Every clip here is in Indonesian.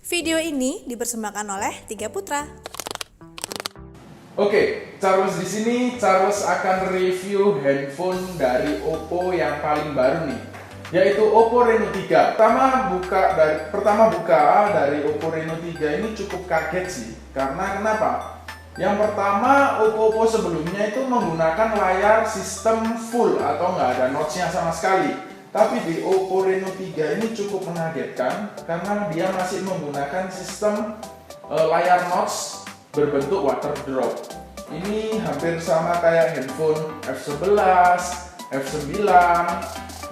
Video ini dipersembahkan oleh Tiga Putra. Oke, Charles di sini. Charles akan review handphone dari Oppo yang paling baru nih, yaitu Oppo Reno 3. Pertama buka dari Oppo Reno 3 ini cukup kaget sih. Karena kenapa? Yang pertama, Oppo sebelumnya itu menggunakan layar sistem full atau nggak ada notch-nya sama sekali. Tapi di Oppo Reno 3 ini cukup mengagetkan karena dia masih menggunakan sistem layar notch berbentuk water drop. Ini hampir sama kayak handphone F11, F9.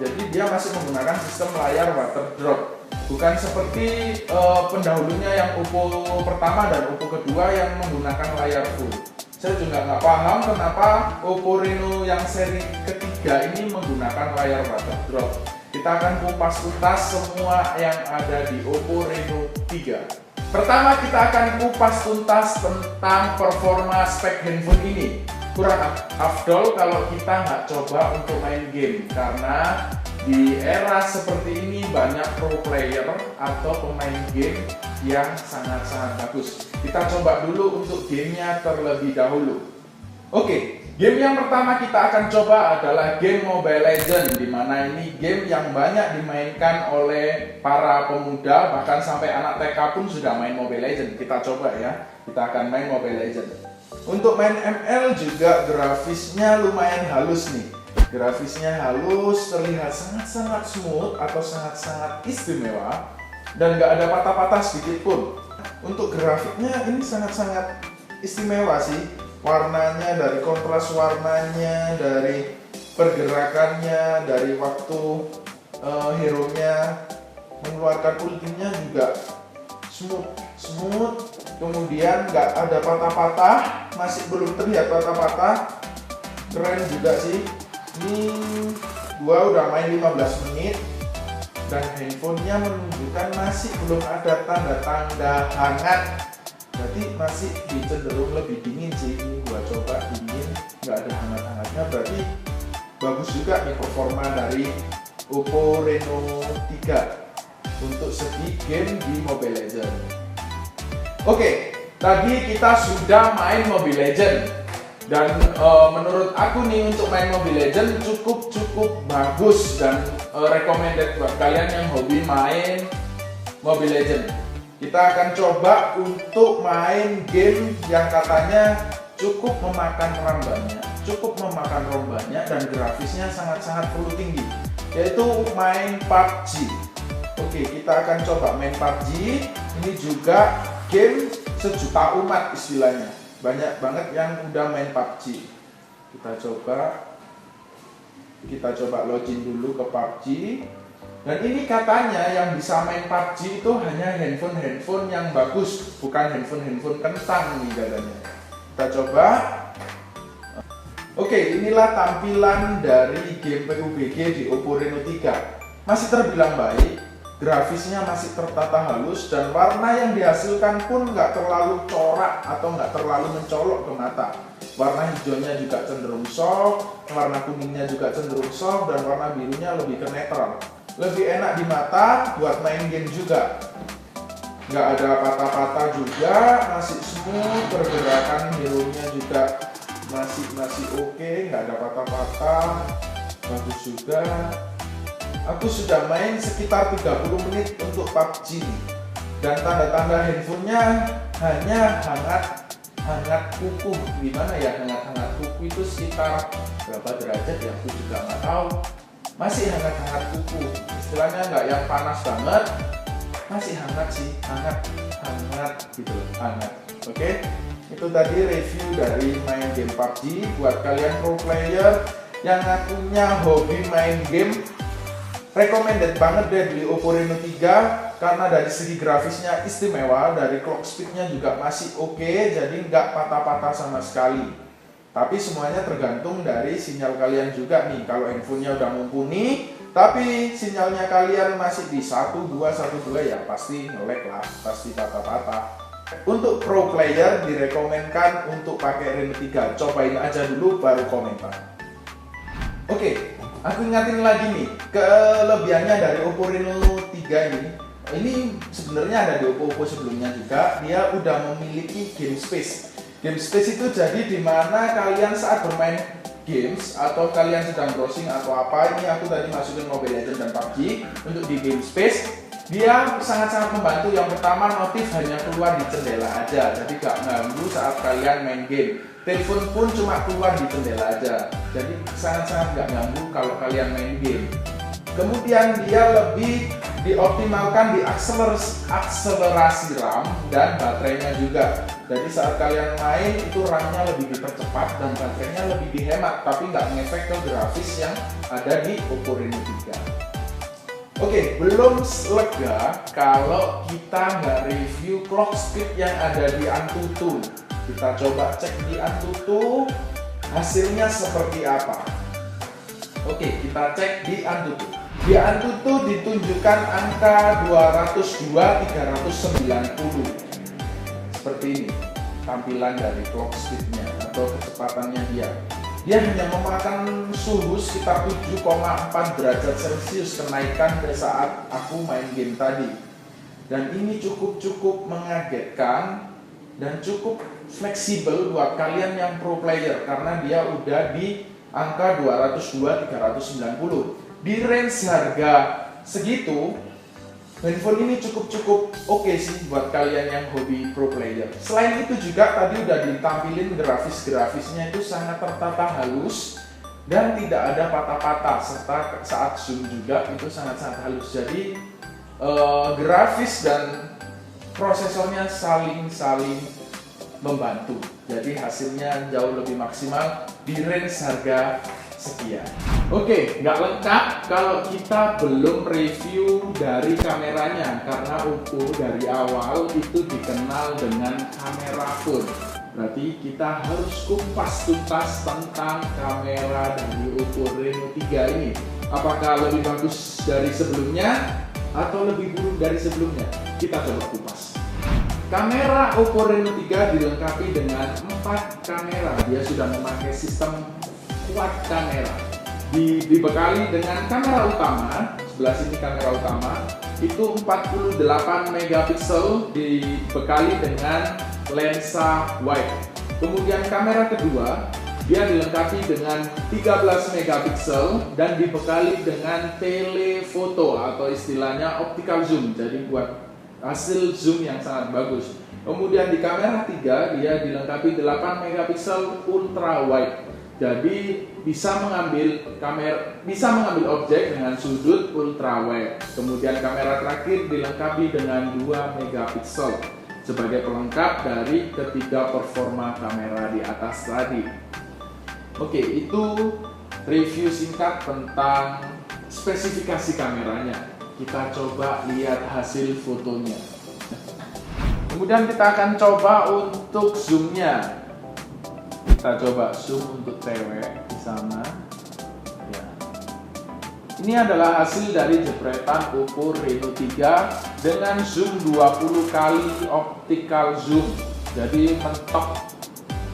Jadi dia masih menggunakan sistem layar water drop. Bukan seperti pendahulunya yang Oppo pertama dan Oppo kedua yang menggunakan layar full. Saya juga nggak paham kenapa Oppo Reno yang seri ketiga ini menggunakan layar water drop. Kita akan kupas tuntas semua yang ada di Oppo Reno 3. Pertama kita akan kupas tuntas tentang performa spek handphone ini. Kurang afdol kalau kita nggak coba untuk main game, karena di era seperti ini banyak pro player atau pemain game yang sangat-sangat bagus. Kita coba dulu untuk gamenya terlebih dahulu. Oke, game yang pertama kita akan coba adalah game Mobile Legends, di mana ini game yang banyak dimainkan oleh para pemuda, bahkan sampai anak TK pun sudah main Mobile Legends. Kita coba ya, kita akan main Mobile Legends. Untuk main ML juga grafisnya lumayan halus nih. Grafisnya halus, terlihat sangat-sangat smooth atau sangat-sangat istimewa, dan nggak ada patah-patah sedikit pun. Untuk grafiknya ini sangat-sangat istimewa sih. Warnanya, dari kontras warnanya, dari pergerakannya, dari waktu hero-nya mengeluarkan ultinya juga smooth. Kemudian nggak ada patah-patah, masih belum terlihat patah-patah. Keren juga sih. Ini gua udah main 15 menit dan handphonenya menunjukkan masih belum ada tanda-tanda hangat. Berarti masih cenderung lebih dingin sih. Ini gua coba dingin, nggak ada hangat-hangatnya. Berarti bagus juga nih performa dari Oppo Reno 3 untuk segi game di Mobile Legends. Oke, tadi kita sudah main Mobile Legends. Dan menurut aku nih untuk main Mobile Legends cukup bagus dan recommended buat kalian yang hobi main Mobile Legends. Kita akan coba untuk main game yang katanya cukup memakan RAM-nya, dan grafisnya sangat-sangat perlu tinggi, yaitu main PUBG. Oke, kita akan coba main PUBG. Ini juga game sejuta umat istilahnya. Banyak banget yang udah main PUBG. Kita coba login dulu ke PUBG. Dan ini katanya yang bisa main PUBG itu hanya handphone yang bagus, bukan handphone kentang nih katanya. Kita coba. Oke, inilah tampilan dari game PUBG di Oppo Reno 3. Masih terbilang baik. Grafisnya masih tertata halus, dan warna yang dihasilkan pun nggak terlalu corak atau nggak terlalu mencolok ke mata. Warna hijaunya juga cenderung soft, warna kuningnya juga cenderung soft, dan warna birunya lebih ke netral. Lebih enak di mata buat main game juga. Nggak ada patah-patah juga, masih smooth, pergerakan hero-nya juga masih oke, nggak ada patah-patah, bagus juga. Aku sudah main sekitar 30 menit untuk PUBG nih. Dan tanda-tanda handphonenya hanya hangat kuku. Gimana ya hangat kuku itu sekitar berapa derajat ya? Aku juga nggak tahu. Masih hangat kuku. Istilahnya nggak yang panas banget. Masih hangat sih, hangat gitu loh, hangat. Oke, itu tadi review dari main game PUBG. Buat kalian pro player yang ngakunya hobi main game, recommended banget deh beli Oppo Reno 3 karena dari segi grafisnya istimewa, dari clock speednya juga masih oke, jadi nggak patah-patah sama sekali. Tapi semuanya tergantung dari sinyal kalian juga nih. Kalau handphonenya udah mumpuni, tapi sinyalnya kalian masih di 1212 ya pasti nge-lag lah, pasti patah-patah. Untuk pro player direkomendkan untuk pakai Reno 3. Cobain aja dulu baru komentar. Oke. Aku ingatin lagi nih, kelebihannya dari Oppo Reno 3 ini Ini sebenarnya ada di Oppo sebelumnya juga. Dia udah memiliki game space. Game space itu jadi dimana kalian saat bermain games atau kalian sedang browsing atau apa, ini aku tadi masukin Mobile Legends dan PUBG untuk di game space. Dia sangat-sangat membantu. Yang pertama, notif hanya keluar di jendela aja, jadi gak ganggu saat kalian main game. Telepon pun cuma keluar di jendela aja, jadi sangat-sangat gak ganggu kalau kalian main game. Kemudian dia lebih dioptimalkan di akselerasi RAM dan baterainya juga. Jadi saat kalian main itu RAM-nya lebih dipercepat dan baterainya lebih dihemat, tapi nggak ngefek ke grafis yang ada di Oppo Reno 3. Oke, belum lega kalau kita nggak review clock speed yang ada di Antutu. Kita coba cek di Antutu hasilnya seperti apa. Oke, kita cek di Antutu. Di Antutu ditunjukkan angka 202.390. Seperti ini tampilan dari clock speednya atau kecepatannya dia. Dia hanya memakan suhu sekitar 7,4 derajat Celcius kenaikan dari saat aku main game tadi. Dan ini cukup mengagetkan dan cukup fleksibel buat kalian yang pro player karena dia udah di angka 202.390. Di range harga segitu, handphone ini cukup oke sih buat kalian yang hobi pro player. Selain itu juga tadi udah ditampilin grafisnya itu sangat tertata halus dan tidak ada patah-patah, serta saat zoom juga itu sangat halus. Jadi grafis dan prosesornya saling membantu. Jadi hasilnya jauh lebih maksimal di range harga sekian. Oke, nggak lengkap kalau kita belum review dari kameranya, karena Oppo dari awal itu dikenal dengan kamera phone. Berarti kita harus kupas tuntas tentang kamera dari Oppo Reno 3 ini. Apakah lebih bagus dari sebelumnya atau lebih buruk dari sebelumnya? Kita coba kupas. Kamera Oppo Reno 3 dilengkapi dengan 4 kamera. Dia sudah memakai sistem quad kamera. Dibekali dengan kamera utama, sebelah sini kamera utama itu 48 megapiksel dibekali dengan lensa wide. Kemudian kamera kedua dia dilengkapi dengan 13 megapiksel dan dibekali dengan telefoto atau istilahnya optical zoom, jadi buat hasil zoom yang sangat bagus. Kemudian di kamera 3 dia dilengkapi 8 megapiksel ultra wide. Jadi bisa mengambil objek dengan sudut ultra wide. Kemudian kamera terakhir dilengkapi dengan 2 megapiksel sebagai pelengkap dari ketiga performa kamera di atas tadi. Oke, itu review singkat tentang spesifikasi kameranya. Kita coba lihat hasil fotonya. Kemudian kita akan coba untuk zoomnya. Kita coba zoom untuk cewek di sana. Ya. Ini adalah hasil dari jepretan Oppo Reno 3 dengan zoom 20 kali optical zoom. Jadi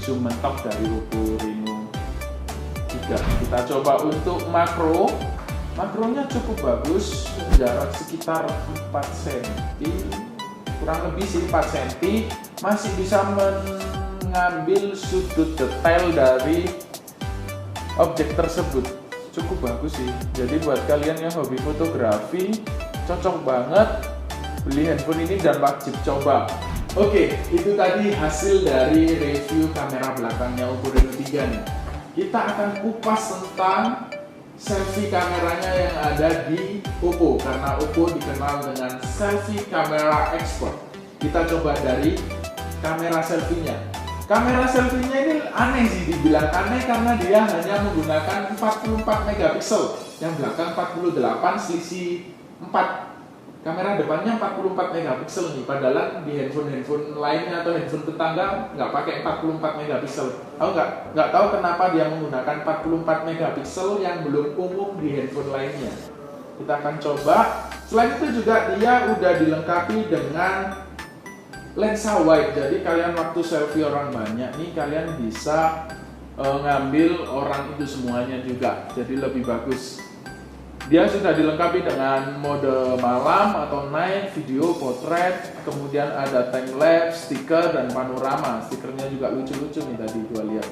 zoom mentok dari Oppo Reno 3. Kita coba untuk makro. Makronya cukup bagus, jarak sekitar 4 cm, kurang lebih sih 4 cm, masih bisa mengambil sudut detail dari objek tersebut. Cukup bagus sih. Jadi buat kalian yang hobi fotografi cocok banget beli handphone ini dan wajib coba. Oke, itu tadi hasil dari review kamera belakangnya Oppo Reno 3 nih. Kita akan kupas tentang selfie kameranya yang ada di Oppo, karena Oppo dikenal dengan selfie kamera expert. Kita coba dari kamera selfie-nya. Kamera selfie-nya ini aneh sih, dibilang aneh karena dia hanya menggunakan 44 megapiksel, yang belakang 48, selisih 4. Kamera depannya 44 megapiksel nih, padahal di handphone lainnya atau handphone tetangga nggak pakai 44 megapiksel. Aku nggak tahu kenapa dia menggunakan 44 megapiksel yang belum umum di handphone lainnya. Kita akan coba. Selain itu juga dia udah dilengkapi dengan lensa wide, jadi kalian waktu selfie orang banyak nih kalian bisa ngambil orang itu semuanya juga, jadi lebih bagus. Dia sudah dilengkapi dengan mode malam atau night, video, potret, kemudian ada time lapse, stiker, dan panorama. Stikernya juga lucu-lucu nih tadi gua lihat.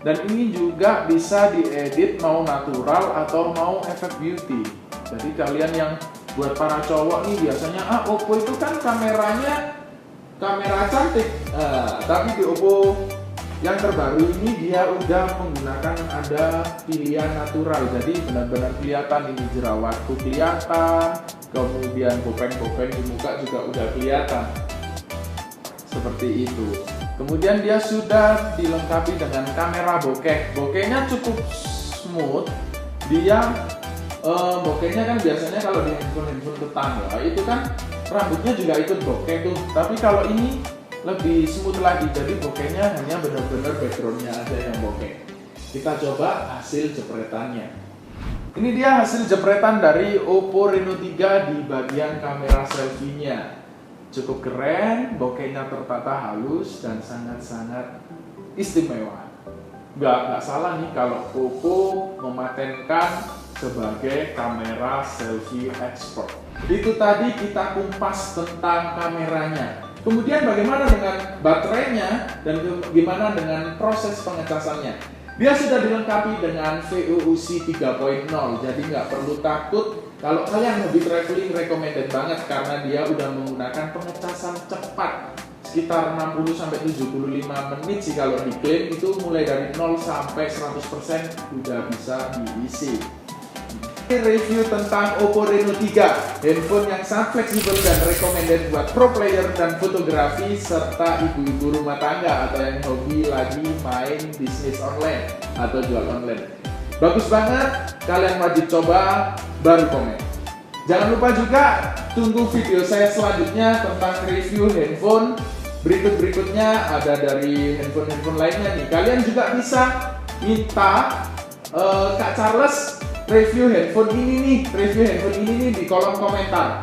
Dan ini juga bisa diedit mau natural atau mau efek beauty. Jadi kalian yang buat para cowok nih biasanya Oppo itu kan kameranya kamera cantik. Tapi di Oppo yang terbaru ini dia udah menggunakan ada pilihan natural, jadi benar-benar kelihatan ini jerawatku kelihatan, kemudian bopen-bopen di muka juga udah kelihatan seperti itu. Kemudian dia sudah dilengkapi dengan kamera bokeh. Bokehnya cukup smooth. Dia bokehnya kan biasanya kalau di handphone tetangga itu kan rambutnya juga ikut bokeh tuh, tapi kalau ini lebih smooth lagi, jadi bokehnya hanya benar-benar backgroundnya aja yang bokeh. Kita coba hasil jepretannya. Ini dia hasil jepretan dari Oppo Reno 3 di bagian kamera selfie-nya. Cukup keren, bokehnya tertata halus dan sangat-sangat istimewa. Nggak salah nih kalau Oppo mematenkan sebagai kamera selfie expert. Itu tadi kita kumpas tentang kameranya. Kemudian bagaimana dengan baterainya dan bagaimana dengan proses pengecasannya? Dia sudah dilengkapi dengan VOOC 3.0, jadi nggak perlu takut. Kalau kalian hobi traveling, recommended banget karena dia udah menggunakan pengecasan cepat sekitar 60-75 menit sih kalau diklaim. Itu mulai dari 0 sampai 100% udah bisa diisi. Review tentang Oppo Reno 3, handphone yang sangat fleksibel dan recommended buat pro player dan fotografi serta ibu-ibu rumah tangga atau yang hobi lagi main bisnis online atau jual online. Bagus banget, kalian wajib coba, baru komen. Jangan lupa juga tunggu video saya selanjutnya tentang review handphone. Berikutnya ada dari handphone lainnya nih. Kalian juga bisa minta Kak Charles review handphone ini nih di kolom komentar.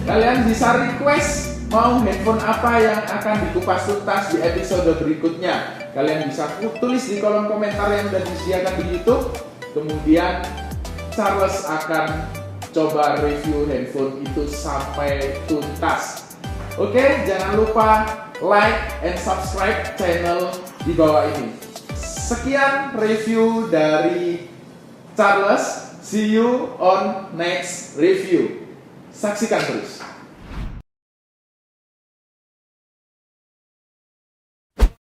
Kalian bisa request mau handphone apa yang akan dikupas tuntas di episode berikutnya. Kalian bisa tulis di kolom komentar yang sudah disediakan di YouTube. Kemudian Charles akan coba review handphone itu sampai tuntas. Oke, jangan lupa like and subscribe channel di bawah ini. Sekian review dari Charles. See you on next review. Saksikan terus.